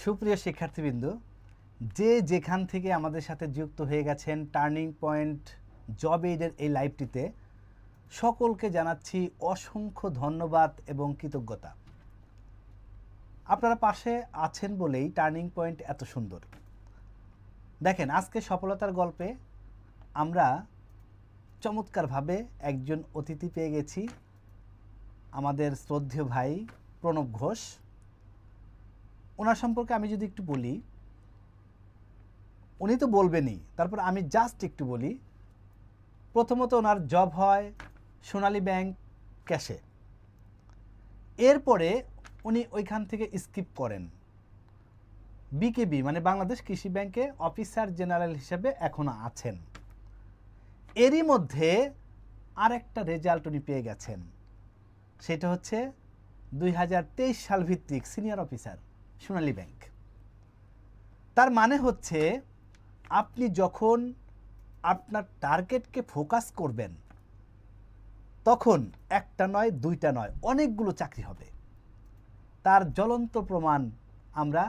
সুপ্রিয় শিক্ষার্থীবৃন্দ, যে যেখান থেকে আমাদের সাথে যুক্ত হয়ে গেছেন টার্নিং পয়েন্ট জব এইডের এই লাইভটিতে, সকলকে জানাচ্ছি অসংখ্য ধন্যবাদ এবং কৃতজ্ঞতা। আপনারা পাশে আছেন বলেই টার্নিং পয়েন্ট এত সুন্দর। দেখেন, আজকে সফলতার গল্পে আমরা চমৎকারভাবে একজন অতিথি পেয়ে গেছি, আমাদের শ্রদ্ধেয় ভাই প্রণব ঘোষ। ওনার সম্পর্কে আমি যদি একটু বলি, উনি তো বলবেনই, তারপর আমি জাস্ট একটু বলি। প্রথমত ওনার জব হয় সোনালী ব্যাংক ক্যাশে, এরপরে উনি ওইখান থেকে স্কিপ করেন বিকেবি মানে বাংলাদেশ কৃষি ব্যাংকে অফিসার জেনারেল হিসেবে এখনও আছেন। এরই মধ্যে আরেকটা রেজাল্ট উনি পেয়ে গেছেন, সেটা হচ্ছে 2023 সাল ভিত্তিক সিনিয়র অফিসার সোনালী ব্যাংক। তার মানে হচ্ছে আপনি যখন আপনার টার্গেটকে ফোকাস করবেন, তখন একটা নয়, দুইটা নয়, অনেকগুলো চাকরি হবে। তার জ্বলন্ত প্রমাণ আমরা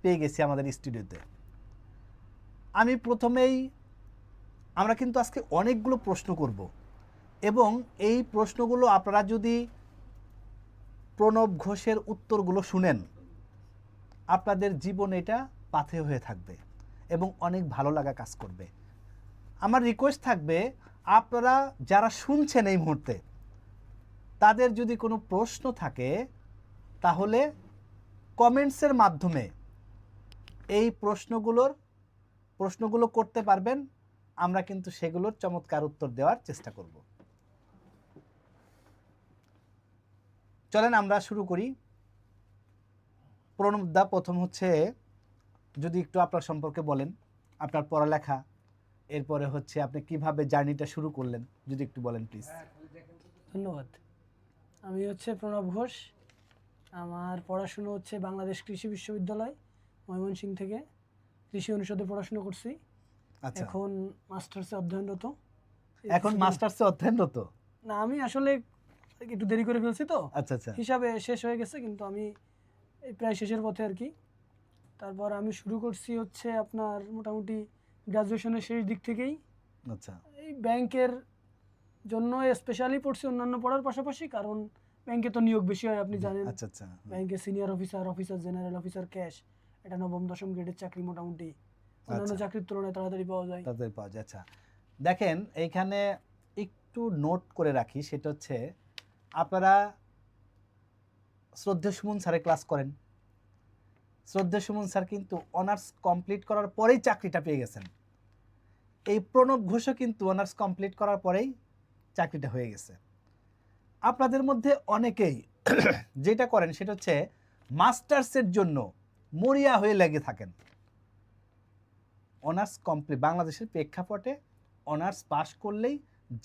পেয়ে গেছি আমাদের স্টুডিওতে। আমি প্রথমেই, আমরা কিন্তু আজকে অনেকগুলো প্রশ্ন করব, এবং এই প্রশ্নগুলো আপনারা যদি প্রণব ঘোষের উত্তরগুলো শুনেন, আপনাদের জীবন এটা পাথেয় হয়ে থাকবে এবং অনেক ভালো লাগা কাজ করবে। আমার রিকোয়েস্ট থাকবে, আপনারা যারা শুনছেন এই মুহূর্তে, তাদের যদি কোনো প্রশ্ন থাকে তাহলে কমেন্টসের মাধ্যমে এই প্রশ্নগুলো করতে পারবেন। আমরা কিন্তু সেগুলোর চমৎকার উত্তর দেওয়ার চেষ্টা করব। চলেন আমরা শুরু করি। প্রণব দা, প্রথম হচ্ছে যদি একটু আপনার সম্পর্কে বলেন, আপনার পড়ালেখা, এরপরে হচ্ছে আপনি কিভাবে জার্নিটা শুরু করলেন, যদি একটু বলেন প্লিজ। ধন্যবাদ। আমি হচ্ছে প্রণব ঘোষ। আমার পড়াশুনো হচ্ছে বাংলাদেশ কৃষি বিশ্ববিদ্যালয় ময়মনসিংহ থেকে কৃষি অনুষদে পড়াশুনো করছি। আচ্ছা, এখন মাস্টার্সে অধ্যয়নরত। এখন মাস্টার্সে অধ্যয়নরত? না, আমি আসলে একটু দেরি করে ফেলছি তো, আচ্ছা আচ্ছা, হিসাবে শেষ হয়ে গেছে, কিন্তু আমি এই প্রায় শেষের পথে আর কি। তারপর আমি শুরু করছি হচ্ছে আপনার মোটামুটি গ্রাজুয়েশনের শেষ দিক থেকেই আচ্ছা এই ব্যাংকের জন্য স্পেশালি পড়ছি অন্যান্য পড়ার পাশাপাশি, কারণ ব্যাংকে তো নিয়োগ বেশি হয়, আপনি জানেন। আচ্ছা আচ্ছা, ব্যাংকে senior officer, officer general, officer cash, এটা নবম দশম গ্রেডের চাকরি, মোটামুটি অন্যান্য আচ্ছা। চাকরির তুলনায় তাড়াতাড়ি পাওয়া যায়। তাদের পাওয়া যায়। আচ্ছা, দেখেন এইখানে একটু নোট করে রাখি, সেটা হচ্ছে আপনারা শ্রদ্ধেয় সুমন স্যারে ক্লাস করেন। শ্রদ্ধেয় সুমন স্যার কিন্তু অনার্স কমপ্লিট করার পরেই চাকরিটা পেয়ে গেছেন। এই প্রণব ঘোষও কিন্তু অনার্স কমপ্লিট করার পরেই চাকরিটা হয়ে গেছে। আপনাদের মধ্যে অনেকেই যেটা করেন সেটা হচ্ছে মাস্টার্সের জন্য মরিয়া হয়ে লেগে থাকেন। অনার্স কমপ্লিট, বাংলাদেশের প্রেক্ষাপটে অনার্স পাশ করলেই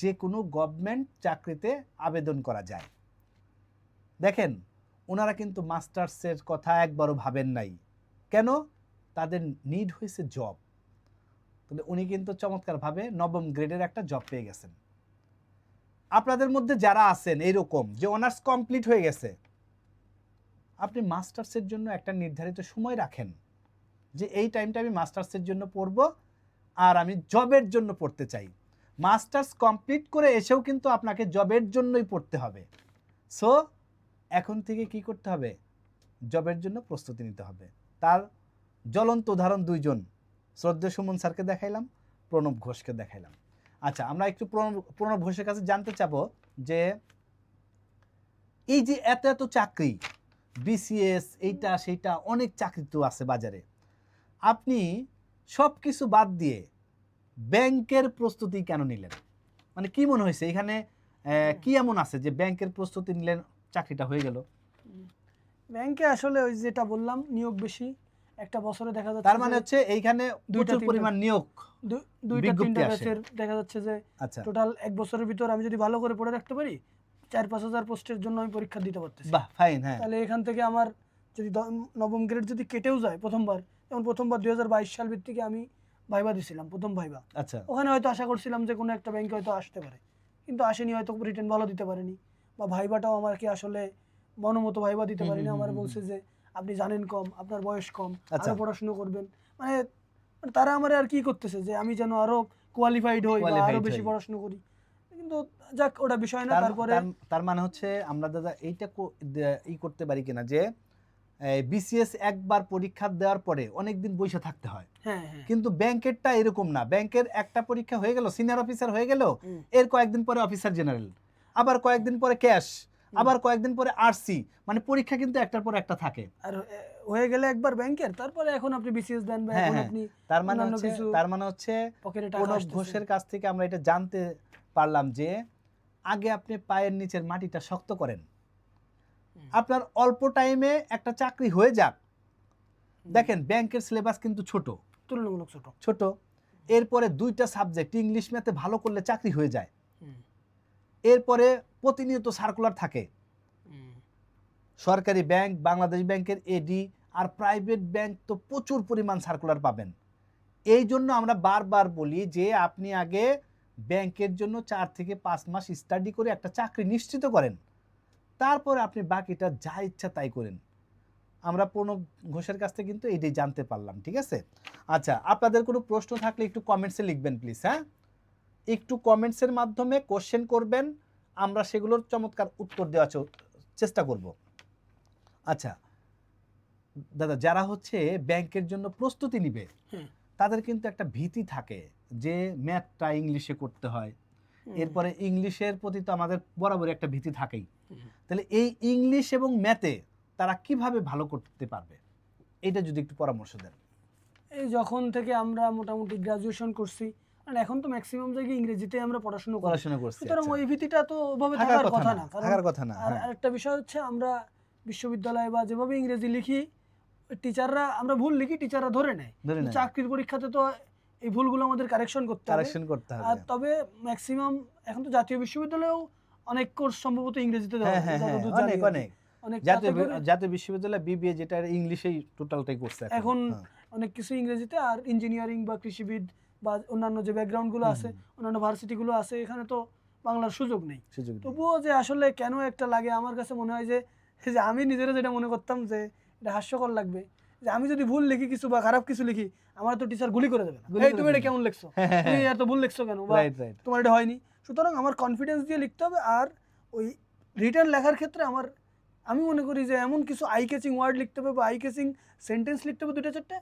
যে কোনো গভর্নমেন্ট চাকরিতে আবেদন করা যায়। দেখেন, ওনারা কিন্তু মাস্টার্সের কথা একবারও ভাবেন নাই। কেন? তাদের নিড হয়েছে জব। তাহলে উনি কিন্তু চমৎকারভাবে নবম গ্রেডের একটা জব পেয়ে গেছেন। আপনাদের মধ্যে যারা আছেন এইরকম যে অনার্স কমপ্লিট হয়ে গেছে, আপনি মাস্টার্সের জন্য একটা নির্ধারিত সময় রাখেন যে এই টাইমটা আমি মাস্টার্সের জন্য পড়ব আর আমি জবের জন্য পড়তে চাই। মাস্টার্স কমপ্লিট করে এসেও কিন্তু আপনাকে জবের জন্যই পড়তে হবে। সো এখন থেকে কি করতে হবে? জবের জন্য প্রস্তুতি নিতে হবে। তার জ্বলন্ত উদাহরণ দুইজন, শ্রদ্ধেয় সুমন স্যারকে দেখাইলাম, প্রণব ঘোষকে দেখাইলাম। আচ্ছা, আমরা একটু প্রণব ঘোষের কাছে জানতে চাবো যে এই যে এত এত চাকরি, বিসিএস, এইটা সেইটা, অনেক চাকরি তো আছে বাজারে, আপনি সব কিছু বাদ দিয়ে ব্যাংকের প্রস্তুতি কেন নিলেন? মানে কি মনে হয়েছে এখানে, কি এমন আছে যে ব্যাংকের প্রস্তুতি নিলেন, চাকরিটা হয়ে গেল? ব্যাংকে আসলে ওই যেটা বললাম, নিয়োগ বেশি, একটা বছরে দেখা যাচ্ছে, তার মানে হচ্ছে এইখানে দুইটা প্রচুর পরিমাণ নিয়োগ, দুইটা বিজ্ঞপ্তি তিনটা আসে। ব্যাচের দেখা যাচ্ছে যে আচ্ছা, টোটাল এক বছরের ভিতর আমি যদি ভালো করে পড়ে রাখতে পারি, 4-5 হাজার পোস্টের জন্য আমি পরীক্ষা দিতে পারতেছি। বাহ, ফাইন। হ্যাঁ, তাহলে এখান থেকে আমার যদি নবম গ্রেড যদি কেটেও যায় প্রথমবার, যেমন প্রথমবার 2022 সাল ভিত্তিকে আমি ভাইবা দিছিলাম, প্রথম ভাইবা। আচ্ছা ওখানে হয়তো আশা করছিলাম যে কোনো একটা ব্যাংকে হয়তো আসতে পারে, কিন্তু আসেনি, হয়তো রিটেন ভালো দিতে পারেনি, বা ভাইবাটাও আমার কি আসলে মনোমতো ভাইবা দিতে পারিনি। আমার বলছে যে আপনি জানেন কম, আপনার বয়স কম, আচ্ছা। আরো পড়াশোনা করবেন, মানে মানে তারা আমার আর কি করতেছে যে আমি যেন আরো কোয়ালিফাইড হই বা আরো কোয়ালিফাইড বেশি হই। পড়াশোনা করি। কিন্তু যাক ওটা বিষয় না। তার তারপরে তার তার মানে হচ্ছে আমরা দাদা এইটা করতে পারি কিনা যে বিসিএস একবার পরীক্ষা দেওয়ার পরে অনেকদিন বসে থাকতে হয়, হ্যাঁ হ্যাঁ কিন্তু ব্যাংকেরটা এরকম না। ব্যাংকের একটা পরীক্ষা হয়ে গেল, সিনিয়র অফিসার হয়ে গেল, হুম, এর কয়েকদিন পরে অফিসার জেনারেল, আবার কয়েকদিন পরে ক্যাশ, আবার কয়েকদিন পরে আরসি, মানে পরীক্ষা কিন্তু একটার পর একটা থাকে। আর হয়ে গেলে একবার ব্যাংকের, তারপরে এখন আপনি বিসিএস দেন বা হ্যাঁ এখন হ্যাঁ, আপনি তার মানে অন্যান্য হচ্ছে কিছু পকেটে টাকা প্রণব আসতেছে। ঘোষের কাছ থেকে আমরা এটা জানতে পারলাম যে আগে আপনি পায়ের নিচের মাটিটা শক্ত করেন, আপনার অল্প টাইমে একটা চাকরি হয়ে যাক। দেখেন ব্যাংকের সিলেবাস কিন্তু ছোট তুলনামূলক ছোট। ছোট, এরপরে 2টা সাবজেক্ট ইংলিশ ম্যাথে ভালো করলে চাকরি হয়ে যায়। এরপরে প্রতিনিয়ত সার্কুলার থাকে, সরকারি ব্যাংক, বাংলাদেশ ব্যাংকের এডি, আর প্রাইভেট ব্যাংক তো প্রচুর পরিমাণ সার্কুলার পাবেন। এই জন্য আমরা বারবার বলি যে আপনি আগে ব্যাংকের জন্য 4 থেকে 5 মাস স্টাডি করে একটা চাকরি নিশ্চিত করেন, তারপরে আপনি বাকিটা যা ইচ্ছা তাই করেন। আমরা প্রণব ঘোষের কাছ থেকে কিন্তু এটাই জানতে পারলাম, ঠিক আছে? আচ্ছা, আপনাদের কোনো প্রশ্ন থাকলে একটু কমেন্টসে লিখবেন প্লিজ। হ্যাঁ, একটু কমেন্টসের মাধ্যমে কোশ্চেন করবেন, আমরা সেগুলোর চমৎকার উত্তর দেওয়ার চেষ্টা করব। আচ্ছা দাদা, যারা হচ্ছে ব্যাংকের জন্য প্রস্তুতি নিবে তাদের কিন্তু একটা ভীতি থাকে যে ম্যাথটা ইংলিশে করতে হয়, এরপরে ইংলিশের প্রতি তো আমাদের বরাবর একটা ভীতি থাকেই। তাহলে এই ইংলিশ এবং ম্যাথে তারা কিভাবে ভালো করতে পারবে, এটা যদি একটু পরামর্শ দেন। এই যখন থেকে আমরা মোটামুটি গ্রাজুয়েশন করছি, মানে এখন তো ম্যাক্সিমাম জায়গায় ইংরেজিতে আমরা পড়াশোনা করছি, সুতরাং ওই ভীতিটা তো ওভাবে থাকার কথা না। থাকার কথা না। আর আরেকটা বিষয় হচ্ছে আমরা বিশ্ববিদ্যালয়ে বা যেভাবে ইংরেজি লিখি, টিচাররা আমরা ভুল লিখি, টিচাররা ধরে নেয়। চাকরির পরীক্ষাতে তো এই ভুলগুলো আমাদের কারেকশন করতে হবে। আর তবে ম্যাক্সিমাম এখন তো জাতীয় বিশ্ববিদ্যালয়েও অনেক কোর্স সম্ভবত ইংরেজিতে দেওয়া হয়, যতদূর জানি। অনেক জাতীয় বিশ্ববিদ্যালয় বিবিএ যেটা ইংলিশেই টোটালটাই করছে এখন অনেক কিছু ইংরেজিতে। আর ইঞ্জিনিয়ারিং বা কৃষিবিদ বা অন্যান্য যে ব্যাকগ্রাউন্ডগুলো আছে, অন্যান্য ভার্সিটিগুলো আছে, এখানে তো বাংলার সুযোগ নেই। তবুও যে আসলে কেন একটা লাগে, আমার কাছে মনে হয় যে আমি নিজেরা যেটা মনে করতাম যে এটা হাস্যকর লাগবে, যে আমি যদি ভুল লিখি কিছু বা খারাপ কিছু লিখি, আমার তো টিচার গুলি করে দেবে না, এই তুমি এটা কেমন লিখছো, তুমি এত ভুল লিখছো কেন, বা তোমার এটা হয়নি। সুতরাং আমার কনফিডেন্স দিয়ে লিখতে হবে। আর ওই রিটার্ন লেখার ক্ষেত্রে আমি মনে করি যে এমন কিছু আই ক্যাচিং ওয়ার্ড লিখতে হবে বা আই ক্যাচিং সেন্টেন্স লিখতে হবে 2-4টে,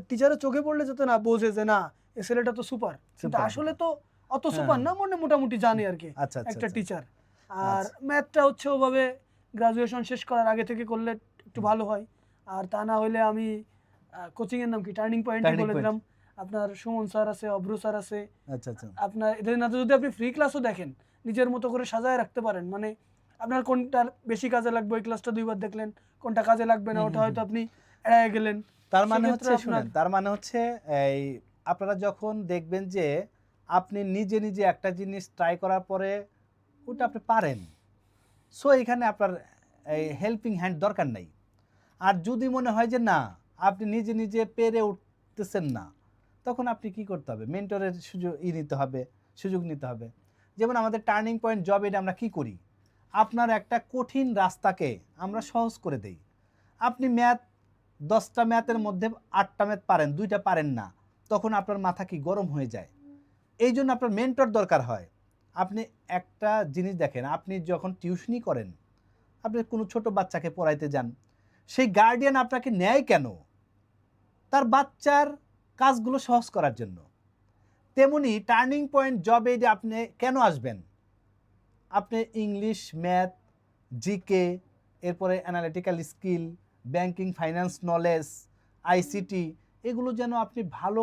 টিচারের চোখে পড়লে যাতে না বোঝে যে না এ ছেলেটা তো সুপার, কিন্তু আসলে তো অত সুপার না, মোটামুটি জানে আর কি একটা টিচার। আর ম্যাথটা হচ্ছে ওভাবে গ্রাজুয়েশন শেষ করার আগে থেকে করলে একটু ভালো হয়। আর তা না হলে আমি কোচিং এর নাম কি টার্নিং পয়েন্ট বলে দিলাম, আপনার সুমন স্যার আছে, অভ্র স্যার আছে। আপনার এদের না যদি আপনি ফ্রি ক্লাসও দেখেন, নিজের মতো করে সাজায় রাখতে পারেন, মানে আপনার কোনটা বেশি কাজে লাগবে ওই ক্লাসটা 2বার দেখলেন, কোনটা কাজে লাগবে না ওটা হয়তো আপনি এড়িয়ে গেলেন। তার মানে হচ্ছে এই আপনারা যখন দেখবেন যে আপনি নিজে নিজে একটা জিনিস ট্রাই করার পরে ওটা আপনি পারেন, সো এখানে আপনার এই হেল্পিং হ্যান্ড দরকার নাই। আর যদি মনে হয় যে না আপনি নিজে নিজে পেরে উঠতেছেন না, তখন আপনি কি করতে হবে, মেন্টরের সুযোগ নিতে হবে। যেমন আমাদের টার্নিং পয়েন্ট জব এটা আমরা কি করি, আপনার একটা কঠিন রাস্তাকে আমরা সহজ করে দেই। আপনি 10টা ম্যাথের মধ্যে 8টা ম্যাথ পারেন, 2টা পারেন না, তখন আপনার মাথা কি গরম হয়ে যায়। এই জন্য আপনার মেন্টর দরকার হয়। আপনি একটা জিনিস দেখেন, আপনি যখন টিউশনি করেন, আপনি কোনো ছোট বাচ্চাকে পড়াইতে যান, সেই গার্ডিয়ান আপনাকে নেয় কেন, তার বাচ্চার কাজগুলো সহজ করার জন্য। তেমনি টার্নিং পয়েন্ট জবে আপনি কেন আসবেন, আপনি ইংলিশ, ম্যাথ, জিকে, এরপরে analytical skill, banking, finance knowledge, ICT, এগুলো যেন আপনি ভালো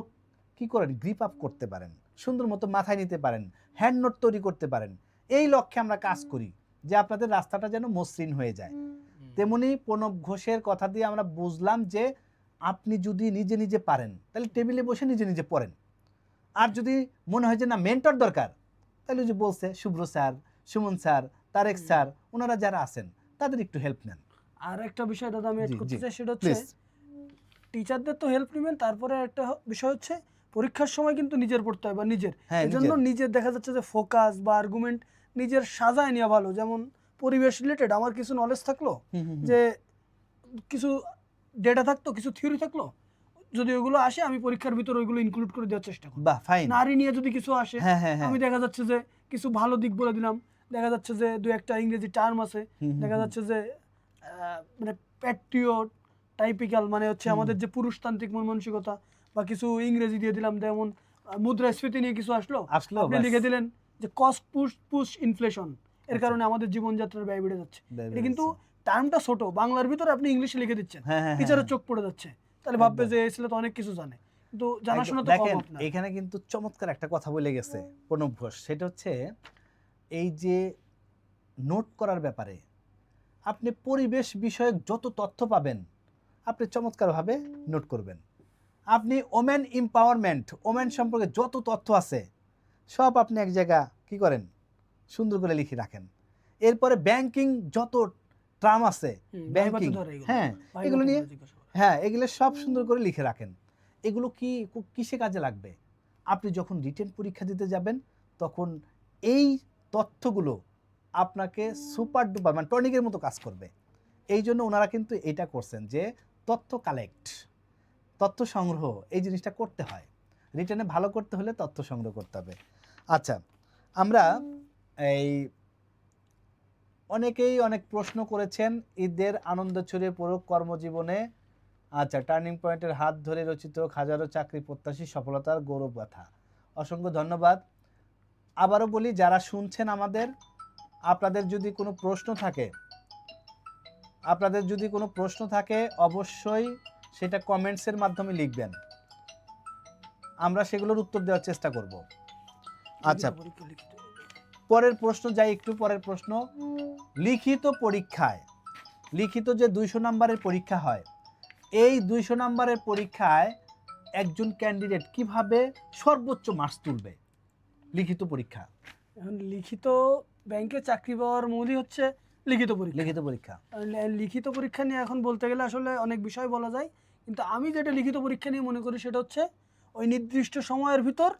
কি করেন গ্রিপ আপ করতে পারেন, সুন্দর মতো মাথায় নিতে পারেন, হ্যান্ড নোট তৈরি করতে পারেন। এই লক্ষ্যে আমরা কাজ করি যে আপনাদের রাস্তাটা যেন মসৃণ হয়ে যায়। তেমনি প্রণব ঘোষের কথা দিয়ে আমরা বুঝলাম যে আপনি যদি নিজে নিজে পারেন তাহলে টেবিলে বসে নিজে নিজে পড়েন। আর যদি মনে হয় যে না মেন্টর দরকার, তাহলে যে বলছে Shubhro sir, Suman sir, Tareq sir, ওনারা যারা আছেন তাদের একটু হেল্প নেন। আর একটা বিষয় দাদা আমি এড করতে চাই, সেটা হচ্ছে টিচারদের তো হেল্প নেবেন, তারপরে একটা বিষয় হচ্ছে পরীক্ষার সময় কিন্তু নিজের পড়তে হয় বা নিজের, এজন্য নিজের দেখা যাচ্ছে যে ফোকাস বা আর্গুমেন্ট নিজের সাজায় নেওয়া ভালো। যেমন পরিবেশ রিলেটেড আমার কিছু নলেজ থাকলো, যে কিছু ডেটা থাকতো, কিছু থিওরি থাকলো, যদি ওইগুলো আসে আমি পরীক্ষার ভিতর ওইগুলো ইনক্লুড করে দেওয়ার চেষ্টা করি। বাহ, ফাইন। নারী নিয়ে যদি কিছু আসে আমি দেখা যাচ্ছে যে কিছু ভালো দিক বলে দিলাম, দেখা যাচ্ছে যে দু একটা ইংরেজি টার্ম আছে, দেখা যাচ্ছে যে মানে প্যাট্রিয়ট টাইপিক্যাল, মানে হচ্ছে আমাদের যে পুরুষতান্ত্রিক মন মানসিকতা, বা কিছু ইংরেজি দিয়ে দিলাম, যেমন মুদ্রাস্ফীতি নিয়ে কিছু আসলো আপনি লিখে দিলেন যে কস্ট পুশ ইনফ্লেশন, এর কারণে আমাদের জীবনযাত্রার ব্যয় বেড়ে যাচ্ছে। এটা কিন্তু টার্মটা ছোট, বাংলার ভিতরে আপনি ইংলিশে লিখে দিচ্ছেন, টিচারের চোখ পড়ে যাচ্ছে, তাহলে ভাববে যে এই ছেলে তো অনেক কিছু জানে, কিন্তু জানাশোনা তো কম আপনার। এখানে কিন্তু চমৎকার একটা কথা বলে গেছে প্রণব ঘোষ, সেটা হচ্ছে এই যে নোট করার ব্যাপারে আপনি পরিবেশ বিষয়ক যত তথ্য পাবেন আপনি চমৎকারভাবে নোট করবেন। আপনি ওমেন এম্পাওয়ারমেন্ট, ওমেন সম্পর্কে যত তথ্য আছে সব আপনি এক জায়গা কি করেন, সুন্দর করে লিখে রাখেন। এরপরে ব্যাংকিং যত ট্রাম আছে, ব্যাংকিং, হ্যাঁ এগুলো নিয়ে, হ্যাঁ এগুলো সব সুন্দর করে লিখে রাখেন। এগুলো কিসে কাজে লাগবে? আপনি যখন রিটেন পরীক্ষা দিতে যাবেন তখন এই তথ্যগুলো আপনাকে সুপার ডুপার মানে টনিকের মতো কাজ করবে। এই জন্য ওনারা কিন্তু এটা করছেন যে তথ্য কালেক্ট, তথ্য সংগ্রহ, এই জিনিসটা করতে হয়। রিটেনে ভালো করতে হলে তথ্য সংগ্রহ করতে হবে। আচ্ছা, আমরা এই অনেকেই অনেক প্রশ্ন করেছেন, ঈদের আনন্দ ছড়িয়ে পড়ুক কর্মজীবনে। আচ্ছা, টার্নিং পয়েন্টের হাত ধরে রচিত হাজারো চাকরি প্রত্যাশী সফলতার গৌরব গাথা। অসংখ্য ধন্যবাদ। আবারও বলি, যারা শুনছেন আমাদের, আপনাদের যদি কোনো প্রশ্ন থাকে অবশ্যই সেটা কমেন্টসের মাধ্যমে লিখবেন, আমরা সেগুলোর উত্তর দেওয়ার চেষ্টা করব। আচ্ছা, পরের প্রশ্ন যাই, একটু পরের প্রশ্ন। লিখিত পরীক্ষায়, লিখিত যে 200 নম্বরের পরীক্ষা হয়, এই 200 নম্বরের পরীক্ষায় একজন ক্যান্ডিডেট কিভাবে সর্বোচ্চ মার্কস তুলবে? লিখিত পরীক্ষা, এখন লিখিত ব্যাংকে চাকরি পাওয়ার মূলই হচ্ছে লিখিত পরীক্ষা। লিখিত পরীক্ষা নিয়ে এখন বলতে গেলে আসলে অনেক বিষয় বলা যায়, কিন্তু আমি যেটা লিখিত পরীক্ষা নিয়ে মনে করি সেটা হচ্ছে ওই নির্দিষ্ট সময়ের ভিতর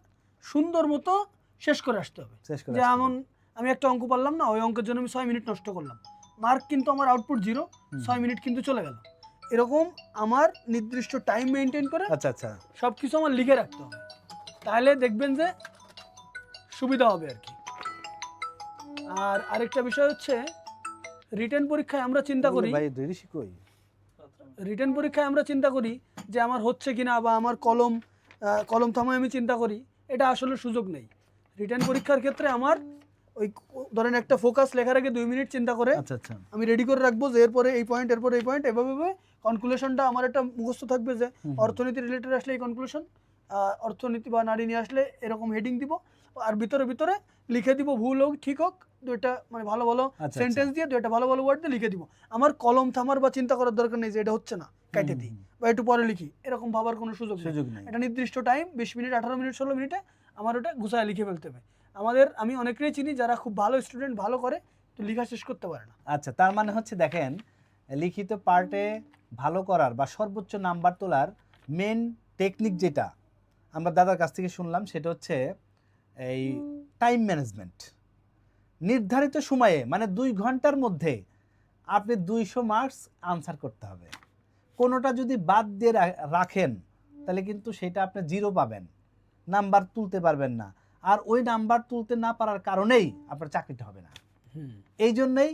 সুন্দর মতো শেষ করে আসতে হবে। যেমন আমি একটা অঙ্ক পারলাম না, ওই অঙ্কের জন্য আমি 6 মিনিট নষ্ট করলাম, মার্ক কিন্তু আমার আউটপুট 0, 6 মিনিট কিন্তু চলে গেল। এরকম আমার নির্দিষ্ট টাইম মেনটেন করে সব কিছু আমার লিখে রাখতে হবে, তাহলে দেখবেন যে সুবিধা হবে আর কি। আর আরেকটা বিষয় হচ্ছে রিটেন পরীক্ষায় আমরা চিন্তা করি যে আমার হচ্ছে কিনা, বা আমার কলম থামায় আমি চিন্তা করি, এটা আসলে সুযোগ নেই। রিটেন পরীক্ষার ক্ষেত্রে আমার ওই ধরেন একটা ফোকাস লেখার আগে 2 মিনিট চিন্তা করে আমি রেডি করে রাখবো যে এরপরে এই পয়েন্ট, এরপরে এই পয়েন্ট, এভাবে কনক্লুশনটা আমার একটা মুখস্থ থাকবে যে অর্থনীতি রিলেটেড আসলে এই কনক্লুশন, অর্থনীতি বা নারী নিয়ে আসলে এরকম হেডিং দিব, আর ভিতরে ভিতরে লিখে দিব, ভুল হোক ঠিক হোক দুইটা মানে ভালো ভালো সেন্টেন্স দিয়ে দুইটা ভালো ভালো ওয়ার্ড দিয়ে লিখে দিব। আমার কলম থামার বা চিন্তা করার দরকার নেই যে এটা হচ্ছে না কেটে দিই বা একটু পরে লিখি, এরকম ভাবার কোনো সুযোগ নেই। এটা নির্দিষ্ট টাইম 20 মিনিট, 18 মিনিট, 16 মিনিটে আমার ওটা গুছায় লিখে ফেলতে হবে। আমি অনেকেই চিনি যারা খুব ভালো স্টুডেন্ট, ভালো করে তো লেখা শেষ করতে পারে না। আচ্ছা, তার মানে হচ্ছে দেখেন, লিখিত পার্টে ভালো করার বা সর্বোচ্চ নাম্বার তোলার মেন টেকনিক যেটা আমরা দাদার কাছ থেকে শুনলাম সেটা হচ্ছে এই টাইম ম্যানেজমেন্ট। নির্ধারিত সময়ে মানে 2 ঘন্টার মধ্যে আপনি 200 মার্কস আনসার করতে হবে। কোনোটা যদি বাদ দিয়ে রাখেন তাহলে কিন্তু সেটা আপনি 0 পাবেন, নাম্বার তুলতে পারবেন না। আর ওই নাম্বার তুলতে না পারার কারণেই আপনার চাকরিটা হবে না। এই জন্যই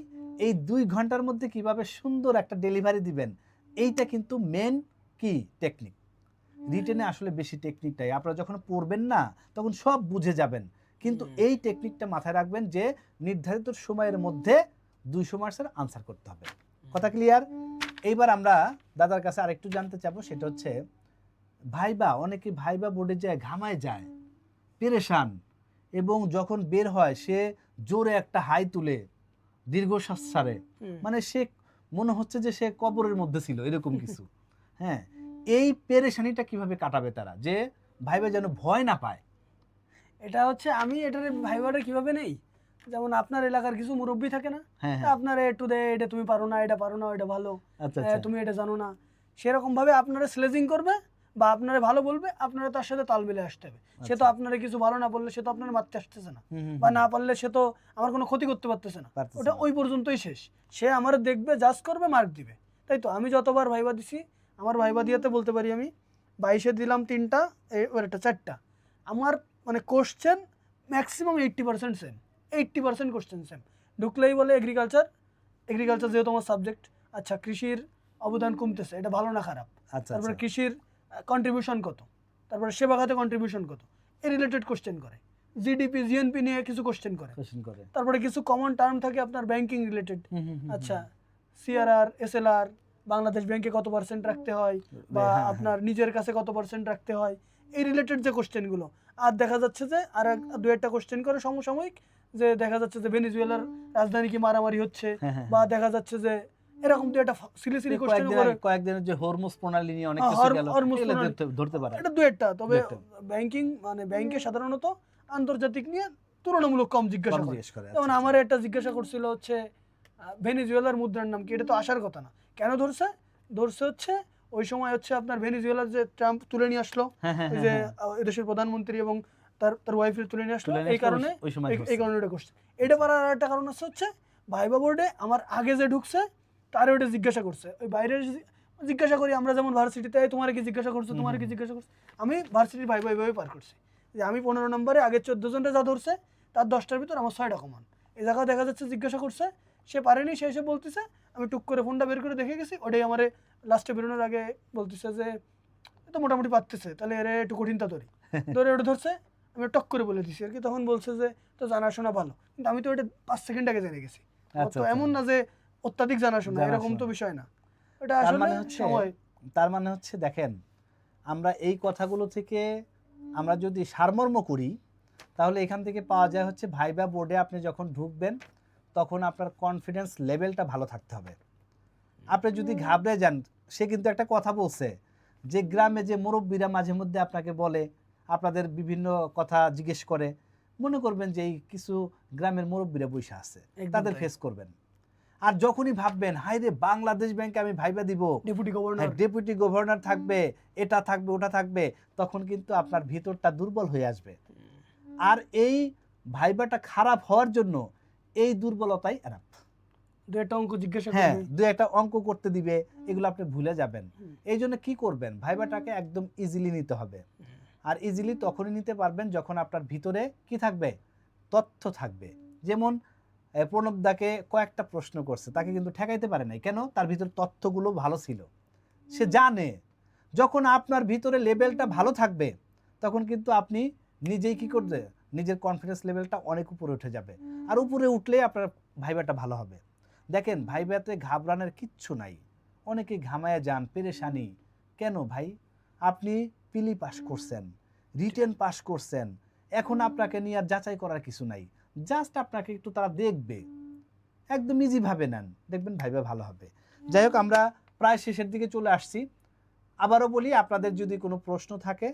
এই 2 ঘন্টার মধ্যে কিভাবে সুন্দর একটা ডেলিভারি দিবেন, এইটা কিন্তু মেন কি টেকনিক। রিটেনে আসলে বেশি টেকনিকটাই, আপনারা যখন পড়বেন না তখন সব বুঝে যাবেন, কিন্তু এই টেকনিকটা মাথায় রাখবেন যে নির্ধারিত সময়ের মধ্যে 200 মার্কসের আনসার করতে হবে। কথা ক্লিয়ার? এইবার আমরা দাদার কাছে আরেকটু জানতে চাবো, সেটা হচ্ছে ভাইবা, অনেকে ভাইবা বোর্ডে যায় ঘামায় যায়, পেরেশান, এবং যখন বের হয় সে জোরে একটা হাই তুলে দীর্ঘশ্বাস ছাড়ে, মানে সে মনে হচ্ছে যে সে কবরের মধ্যে ছিল, এরকম কিছু। হ্যাঁ, এই পেরেশানিটা কিভাবে কাটাবে তারা, যে ভাইবা যেন ভয় না পায়? এটা হচ্ছে আমি এটার ভাইবাটা কিভাবে নেই, যেমন আপনার এলাকার কিছু মুরব্বী থাকে না, আপনারা একটু দে, এটা তুমি পারো না, এটা পারো না, এটা ভালো, তুমি এটা জানো না, সেরকম ভাবে আপনারা স্লেজিং করবে বা আপনারা ভালো বলবে, আপনারা তার সাথে তাল মিলে আসতে হবে। সে তো আপনারা কিছু ভালো না বললে সে তো আপনারা মারতে আসতেছে না, বা না পারলে সে তো আমার কোনো ক্ষতি করতে পারতেছে না, ওটা ওই পর্যন্তই শেষ। সে আমার দেখবে, জাজ করবে, মার্ক দিবে। তাই তো আমি যতবার ভাইবা দিছি আমার ভাইবা দিয়াতে বলতে পারি আমি 22-এ দিলাম 3টা, এবার একটা 4টা। আমার মানে question maximum 80% same, 80% question same. ঢুকলেই বলে এগ্রিকালচার যেহেতু আমার সাবজেক্ট, আচ্ছা কৃষির অবদান কমতেছে, এটা ভালো না খারাপ, তারপরে কৃষির কন্ট্রিবিউশন কত, তারপরে সেবা খাতে কন্ট্রিবিউশন কত, এই রিলেটেড কোশ্চেন করে। জিডিপি জিএনপি নিয়ে কিছু কোশ্চেন করে। তারপরে কিছু কমন টার্ম থাকে আপনার ব্যাংকিং রিলেটেড, আচ্ছা সিআরআর, এসএলআর, বাংলাদেশ ব্যাংকে কত পার্সেন্ট রাখতে হয়, বা আপনার নিজের কাছে কত পার্সেন্ট রাখতে হয়, এই রিলেটেড যে কোশ্চেনগুলো। আর দেখা যাচ্ছে যে আর দু একটা কোশ্চেন করে সমসাময়িক, যে দেখা যাচ্ছে যে ভেনেজুয়েলার রাজধানী কি মারামারি হচ্ছে, বা দেখা যাচ্ছে যে এরকম দু একটা সিলি সিলি কোশ্চেন করে। কয়েকদিনের যে হরমুজ প্রণালী নিয়ে অনেক কিছু গেল, এগুলো ধরতে পারে এটা দু একটা। তবে ব্যাংকিং মানে ব্যাংকে সাধারণত আন্তর্জাতিক নিয়ে তুলনামূলক কম জিজ্ঞাসা করে। যেমন আমার একটা জিজ্ঞাসা করছিল হচ্ছে ভেনেজুয়েলার মুদ্রার নাম কি, এটা তো আসার কথা না, কেন ধরছে হচ্ছে ওই সময় হচ্ছে আপনার ভেনেজুয়েলার যে ট্রাম্প তুলে নিয়ে আসলো, ওই যে এদেশের প্রধানমন্ত্রী এবং তার ওয়াইফের তুলে নিয়ে আসলো, এই কারণে এটা করছে। এটা পারার আর একটা কারণ হচ্ছে ভাইবা বোর্ডে আমার আগে যে ঢুকছে তারে ওটা জিজ্ঞাসা করছে, ওই বাইরের জিজ্ঞাসা করি আমরা যেমন ভার্সিটিতে, তোমার কি জিজ্ঞাসা করছো, আমি ভার্সিটির ভাইবা এইভাবে পার করছি যে আমি 15 নম্বরে আগে 14 জনটা যা ধরছে তার 10টার ভিতর আমার 6টা কমান। এই জায়গায় দেখা যাচ্ছে জিজ্ঞাসা করছে, সে পারেনি, সে এসে বলতেছে, আমি টুক করে ফোনটা বের করে দেখে গেছি, ওটাই আমার লাস্টে বেরোনোর আগে বলতেছে যে তো মোটামুটি পারতেছে, তাহলে এর একটু কঠিনটা ধরে ওটা ধরছে, আমি টক করে বলে দিছি আর কি। তখন বলছে যে তো জানাশোনা ভালো, কিন্তু আমি তো ওটা 5 সেকেন্ড আগে জেনে গেছি। তো এমন না যে অত্যাধিক জানাশোনা, এরকম তো বিষয় না, এটা আসলে সময়। তার মানে হচ্ছে দেখেন, আমরা এই কথাগুলো থেকে আমরা যদি সারমর্ম করি, তাহলে এখান থেকে পাওয়া যায় হচ্ছে ভাইবা বোর্ডে আপনি যখন ঢুকবেন তখন আপনার কনফিডেন্স লেভেলটা ভালো থাকতে হবে। আপনি যদি ঘাবড়ে যান, সে কিন্তু একটা কথা বলছে যে গ্রামে যে মুরব্বীরা মাঝে মধ্যে আপনাকে বলে, আপনাদের বিভিন্ন কথা জিজ্ঞেস করে, মনে করবেন যে এই কিছু গ্রামের মুরব্বীরা বসে আছে, তাদের ফেস করবেন। আর যখনই ভাববেন হাই রে বাংলাদেশ ব্যাংকে আমি ভাইবা দিব, ডেপুটি গভর্নর থাকবে, এটা থাকবে ওটা থাকবে, তখন কিন্তু আপনার ভিতরটা দুর্বল হয়ে আসবে। আর এই ভাইবাটা খারাপ হওয়ার জন্য এই দুর্বলতাই এনাফ। দু একটা অঙ্ক করতে দিবে, এগুলো আপনি ভুলে যাবেন। এই জন্য কি করবেন, ভাইবাটাকে একদম ইজিলি নিতে হবে। আর ইজিলি তখনই নিতে পারবেন যখন আপনার ভিতরে কি থাকবে, তথ্য থাকবে। যেমন প্রণবদাকে কয়েকটা প্রশ্ন করছে, তাকে কিন্তু ঠেকাইতে পারে নাই, কেন? তার ভিতর তথ্যগুলো ভালো ছিল, সে জানে। যখন আপনার ভিতরে লেভেলটা ভালো থাকবে তখন কিন্তু আপনি নিজেই কি করবে, নিজের কনফিডেন্স লেভেলটা অনেক উপরে উঠে যাবে। আর উপরে উঠলে আপনার ভাইবাটা ভালো হবে। দেখেন ভাইবাতে ঘাবড়ানোর কিচ্ছু নাই, অনেকে ঘামায় যান, পেরেশানি কেন ভাই? আপনি পিলি পাস করছেন, রিটেন পাস করছেন, এখন আপনাকে নিয়ে আর যাচাই করার কিছু নাই, জাস্ট আপনাকে একটু তারা দেখবে, একদম ইজি ভাবে নেন, দেখবেন ভাইবা ভালো হবে। যাই হোক, আমরা প্রায় শেষের দিকে চলে আসছি। আবারও বলি, আপনাদের যদি কোনো প্রশ্ন থাকে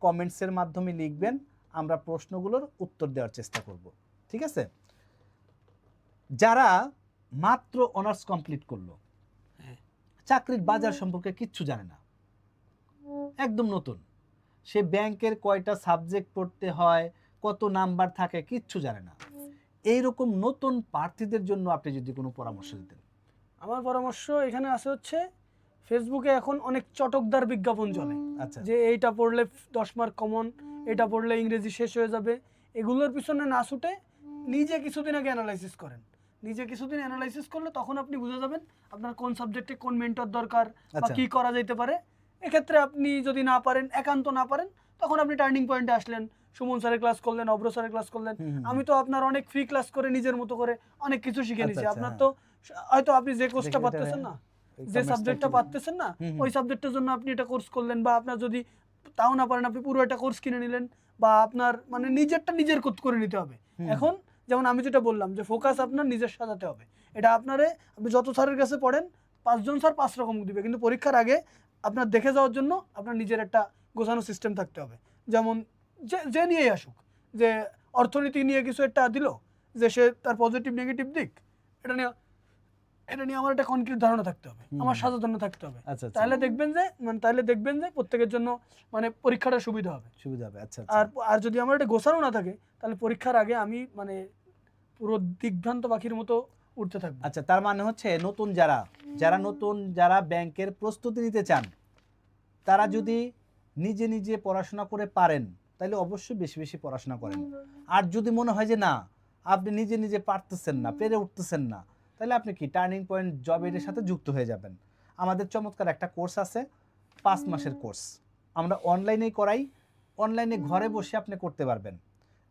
কমেন্টসের মাধ্যমে লিখবেন, আমরা প্রশ্নগুলোর উত্তর দেওয়ার চেষ্টা করব, ঠিক আছে? যারা মাত্র অনার্স কমপ্লিট করলো, চাকরির বাজার সম্পর্কে কিচ্ছু জানে না, একদম নতুন, সে ব্যাংকের কয়টা সাবজেক্ট পড়তে হয়, কত নাম্বার থাকে, কিচ্ছু জানে না, এইরকম নতুন প্রার্থীদের জন্য আপনি যদি কোনো পরামর্শ দিতেন? আমার পরামর্শ এখানে আছে হচ্ছে, ফেসবুকে এখন অনেক চটকদার বিজ্ঞাপন চলে, যে এইটা পড়লে 10 মার্ক কমন, এটা পড়লে ইংরেজি শেষ হয়ে যাবে। এগুলোর পিছনে না ছুটে নিজে কিছুদিন আগে অ্যানালাইসিস করেন। নিজে কিছুদিন অ্যানালাইসিস করলে তখন আপনি বুঝে যাবেন আপনার কোন সাবজেক্টে কোন মেন্টর দরকার বা কি করা যেতে পারে। এক্ষেত্রে আপনি যদি না পারেন, একান্ত না পারেন, তখন আপনি টার্নিং পয়েন্টে আসলেন, সুমন স্যারের ক্লাস করলেন, অব্র স্যারের ক্লাস করলেন। আমি তো আপনার অনেক ফ্রি ক্লাস করে নিজের মতো করে অনেক কিছু শিখে নিয়েছি। আপনার তো হয়তো আপনি যে কোর্সটা পাচ্ছেন না, যে সাবজেক্টটা পাচ্ছেন না, ওই সাবজেক্টের জন্য আপনি এটা কোর্স করলেন, বা আপনার যদি তাও না পারেন আপনি পুরো একটা কোর্স কিনে নিলেন, বা আপনার মানে নিজেরটা নিজের করে নিতে হবে। এখন যেমন আমি যেটা বললাম যে ফোকাস আপনার নিজের সাজাতে হবে। এটা আপনারে, আপনি যত স্যারের কাছে পড়েন 5 জন স্যার 5 রকম দিবে, কিন্তু পরীক্ষার আগে আপনার দেখে যাওয়ার জন্য আপনার নিজের একটা গোছানো সিস্টেম থাকতে হবে। যেমন যে নিয়েই আসুক, যে অর্থনীতি নিয়ে কিছু একটা দিল, যে সে তার পজিটিভ নেগেটিভ দিক, এটা নিয়ে আমার একটা কনক্রিট ধারণা থাকতে হবে, আমার সাজানো থাকতে হবে। তাহলে দেখবেন যে প্রত্যেকের জন্য মানে পরীক্ষাটা সুবিধা হবে। আর যদি আমার এটা গোছানো না থাকে, তাহলে পরীক্ষার আগে আমি মানে পুরো দিগ্ভ্রান্ত পাখির মতো উঠতে থাকবে। আচ্ছা, তার মানে হচ্ছে নতুন যারা ব্যাংকের প্রস্তুতি নিতে চান, তারা যদি নিজে নিজে পড়াশোনা করে পারেন তাহলে অবশ্যই বেশি বেশি পড়াশোনা করেন। আর যদি মনে হয় যে না, আপনি নিজে নিজে পারতেছেন না, পেরে উঠতেছেন না, তাহলে আপনি কি টার্নিং পয়েন্ট জব এডের সাথে যুক্ত হয়ে যাবেন। আমাদের চমৎকার একটা কোর্স আছে, 5 মাসের কোর্স, আমরা অনলাইনেই করাই। অনলাইনে ঘরে বসে আপনি করতে পারবেন।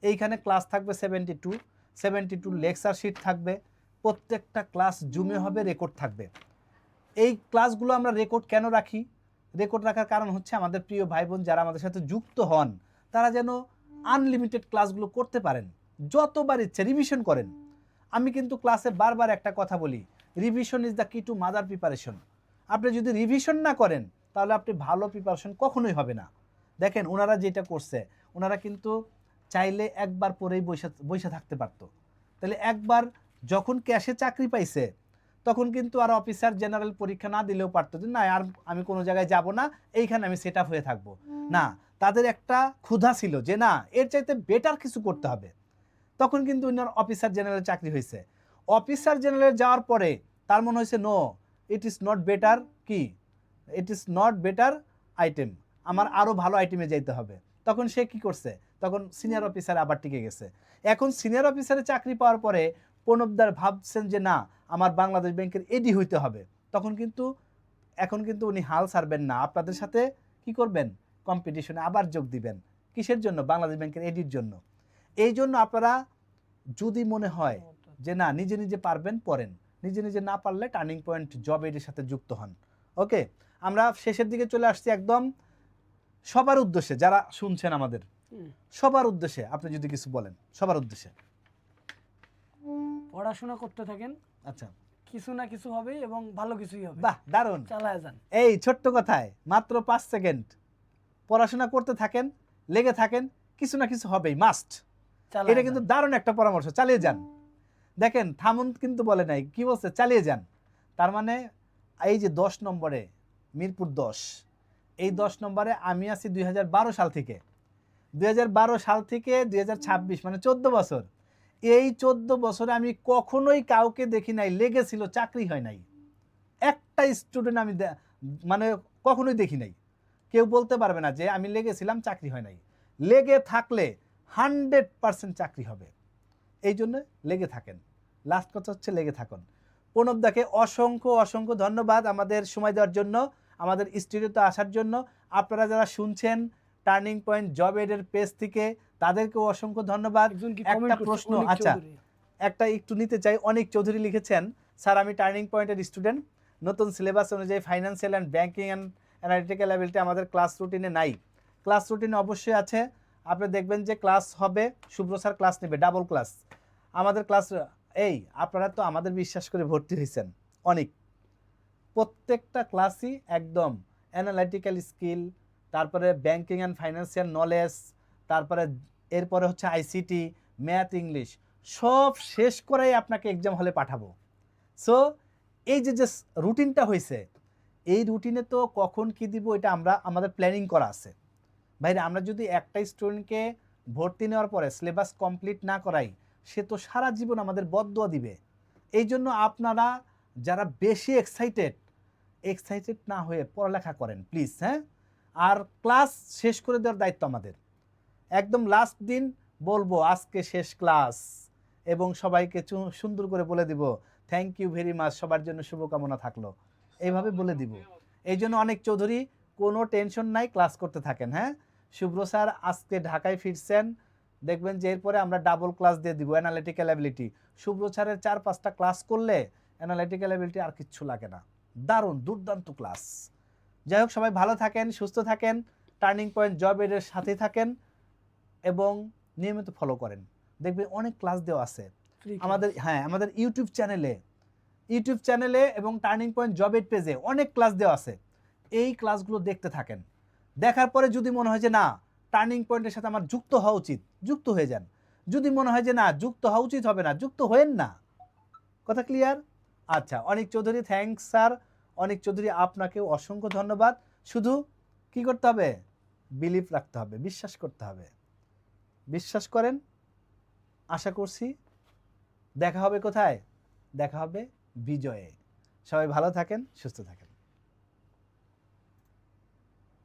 এইখানে ক্লাস থাকবে 72 লেকচার শিট থাকবে, প্রত্যেকটা ক্লাস জুমে হবে, রেকর্ড থাকবে। এই ক্লাসগুলো আমরা রেকর্ড কেন রাখি? রেকর্ড রাখার কারণ হচ্ছে আমাদের প্রিয় ভাই বোন যারা আমাদের সাথে যুক্ত হন, তারা যেন আনলিমিটেড ক্লাসগুলো করতে পারেন, যতবার ইচ্ছে রিভিশন করেন। আমি কিন্তু ক্লাসে বারবার একটা কথা বলি, রিভিশন ইজ দ্য কি টু মাদার প্রিপারেশন। আপনি যদি রিভিশন না করেন তাহলে আপনি ভালো প্রিপারেশন কখনোই হবে না। দেখেন ওনারা যেটা করছে, ওনারা কিন্তু চাইলে একবার পরেই বসে থাকতে পারতো। তাহলে একবার যখন ক্যাশে চাকরি পাইছে তখন কিন্তু আর অফিসার জেনারেল পরীক্ষা না দিলেও পারতো যে না আর আমি কোনো জায়গায় যাব না, এইখানে আমি সেট আপ হয়ে থাকবো না। তাদের একটা ক্ষুধা ছিল যে না এর চাইতে বেটার কিছু করতে হবে, তখন কিন্তু ওনার অফিসার জেনারেল চাকরি হয়েছে। অফিসার জেনারেল যাওয়ার পরে তার মনে হয়েছে no, it is not better, কি it is not better item, আমার আরও ভালো আইটেমে যাইতে হবে। তখন সে কি করছে, তখন সিনিয়র অফিসার আবার টিকে গেছে। এখন সিনিয়র অফিসারে চাকরি পাওয়ার পরে প্রণবদার ভাবছেন যে না আমার বাংলাদেশ ব্যাংকের এডি হইতে হবে। এখন কিন্তু উনি হাল ছাড়বেন না, আপনাদের সাথে কি করবেন, কম্পিটিশনে আবার যোগ দিবেন। কিসের জন্য? বাংলাদেশ ব্যাংকের এডির জন্য। এই জন্য আপনারা যদি মনে হয় যে না নিজে নিজে পারবেন পড়েন, নিজে নিজে না পারলে টার্নিং পয়েন্ট জব এডির সাথে যুক্ত হন। ওকে, আমরা শেষের দিকে চলে আসছি একদম। সবার উদ্দেশ্যে যারা শুনছেন আমাদের সবার উদ্দেশ্যে আপনি যদি কিছু বলেন, সবার উদ্দেশ্যে। পড়াশোনা করতে থাকেন, আচ্ছা, কিছু না কিছু হবে এবং ভালো কিছুই হবে। বাহ, দারুণ। চালায় যান। এই ছোট্ট কথায় মাত্র 5 সেকেন্ড, পড়াশোনা করতে থাকেন, লেগে থাকেন, কিছু না কিছু হবেই, মাস্ট। এটা কিন্তু দারুণ একটা পরামর্শ, চালিয়ে যান। দেখেন থামুন কিন্তু বলে নাই, কি বলছে, চালিয়ে যান। তার মানে এই যে 10 নম্বরে মিরপুর 10, এই 10 নম্বরে আমি আছি 2012 সাল থেকে। 2012 সাল থেকে 2026 মানে 14 বছর। এই 14 বছরে আমি কখনোই কাউকে দেখি নাই লেগেছিল চাকরি হয় নাই। একটা স্টুডেন্ট আমি মানে কখনোই দেখি নাই। কেউ বলতে পারবে না যে আমি লেগেছিলাম চাকরি হয় নাই। লেগে থাকলে 100% চাকরি হবে। এই জন্য লেগে থাকেন। লাস্ট কথা হচ্ছে লেগে থাকুন। প্রণবদাকে অসংখ্য অসংখ্য ধন্যবাদ আমাদের সময় দেওয়ার জন্য, আমাদের স্টুডিওতে আসার জন্য। আপনারা যারা শুনছেন টার্নিং পয়েন্ট জব এডের পেজ থেকে, তাদেরকেও অসংখ্য ধন্যবাদ। একটা প্রশ্ন, আচ্ছা একটা একটু নিতে চাই। অনেক চৌধুরী লিখেছেন, স্যার আমি টার্নিং পয়েন্টের স্টুডেন্ট, নতুন সিলেবাস অনুযায়ী financial and banking and analytical ability আমাদের ক্লাস রুটিনে নাই। ক্লাস রুটিনে অবশ্যই আছে, আপনি দেখবেন যে ক্লাস হবে, শুভ্র স্যার ক্লাস নেবে, ডাবল ক্লাস আমাদের ক্লাস। এই আপনারা তো আমাদের বিশ্বাস করে ভর্তি হয়েছেন অনেক, প্রত্যেকটা ক্লাসই একদম অ্যানালিটিক্যাল স্কিল, তারপরে ব্যাংকিং অ্যান্ড ফাইন্যান্সিয়াল নলেজ, তারপরে এরপরে হচ্ছে আইসিটি, ম্যাথ, ইংলিশ, সব শেষ করেই আপনাকে এক্সাম হলে পাঠাবো। সো এই যে রুটিনটা হয়েছে, এই রুটিনে তো কখন কি দিব এটা আমাদের প্ল্যানিং করা আছে। ভাইরা আমরা যদি একটা স্টুডেন্টকে ভর্তি নেওয়ার পরে সিলেবাস কমপ্লিট না করাই, সে তো সারা জীবন আমাদের বদদুয়া দিবে। এই জন্য আপনারা যারা বেশি এক্সাইটেড না হয়ে পড়ালেখা করেন প্লিজ, হ্যাঁ। আর ক্লাস শেষ করে দেওয়ার দায়িত্ব আমাদের। একদম লাস্ট দিন বলবো আজকে শেষ ক্লাস, এবং সবাইকে সুন্দর করে বলে দিব থ্যাংক ইউ ভেরি মাচ, সবার জন্য শুভকামনা থাকলো, এইভাবে বলে দিব। এই জন্য অনেক চৌধুরী কোনো টেনশন নাই, ক্লাস করতে থাকেন, হ্যাঁ। শুভ্র স্যার আজকে ঢাকায় ফিরছেন, দেখবেন যে এরপরে আমরা ডাবল ক্লাস দিয়ে দিব অ্যানালিটিক্যাল অ্যাবিলিটি। শুভ্র স্যারের 4-5টা ক্লাস করলে অ্যানালিটিক্যাল অ্যাবিলিটি আর কিচ্ছু লাগে না। দারুণ দুর্দান্ত ক্লাস। যাই হোক, সবাই ভালো থাকেন, সুস্থ থাকেন, টার্নিং পয়েন্ট জব এডের সাথে থাকেন এবং নিয়মিত ফলো করেন। দেখবেন অনেক ক্লাস দেওয়া আছে আমাদের, হ্যাঁ আমাদের ইউটিউব চ্যানেলে এবং টার্নিং পয়েন্ট জব এড পেজে অনেক ক্লাস দেওয়া আছে। এই ক্লাসগুলো দেখতে থাকেন। দেখার পরে যদি মনে হয় যে না টার্নিং পয়েন্টের সাথে আমার যুক্ত হওয়া উচিত, যুক্ত হয়ে যান। যদি মনে হয় যে না যুক্ত হওয়া উচিত হবে না, যুক্ত হয়েন না। কথা ক্লিয়ার? আচ্ছা, অনেক চৌধুরী থ্যাঙ্কস স্যার। অনেক চৌধুরী আপনাকেও অসংখ্য ধন্যবাদ। শুধু কি করতে হবে, বিলিভ রাখতে হবে, বিশ্বাস করতে হবে। বিশ্বাস করেন, আশা করছি দেখা হবে কোথায়, দেখা হবে বিজয়ে। সবাই ভালো থাকেন, সুস্থ থাকেন।